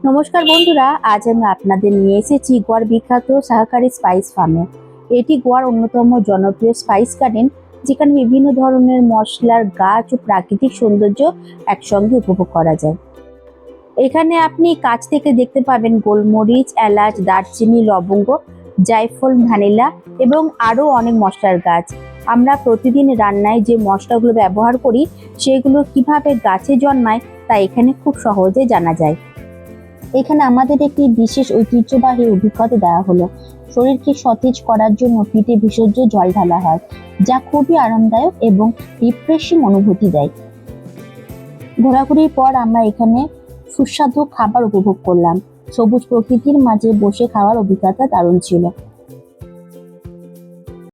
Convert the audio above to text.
নমস্কার বন্ধুরা, আজ আমি আপনাদের নিয়ে এসেছি গোয়ার বিখ্যাত সহকারী স্পাইস ফার্মে। এটি গোয়ার অন্যতম জনপ্রিয় স্পাইস গার্ডেন, যেখানে বিভিন্ন ধরনের মশলার গাছ ও প্রাকৃতিক সৌন্দর্য একসঙ্গে উপভোগ করা যায়। এখানে আপনি কাছ থেকে দেখতে পাবেন গোলমরিচ, এলাচ, দারচিনি, লবঙ্গ, জায়ফল, ভ্যানিলা এবং আরও অনেক মশলার গাছ। আমরা প্রতিদিন রান্নায় যে মশলাগুলো ব্যবহার করি সেগুলো কিভাবে গাছে জন্মায় তা এখানে খুব সহজে জানা যায়। এখানে আমাদের একটি বিশেষ ঐতিহ্যবাহী অভিজ্ঞতা দেওয়া হলো। শরীরকে সতেজ করার জন্য পিঠে ভেষজ জল ঢালা হয়, যা খুবই আরামদায়ক এবং রিফ্রেশিং অনুভূতি দেয়। ঘোরাঘুরির পর আমরা এখানে সুস্বাদু খাবার উপভোগ করলাম। সবুজ প্রকৃতির মাঝে বসে খাওয়ার অভিজ্ঞতা দারুণ ছিল।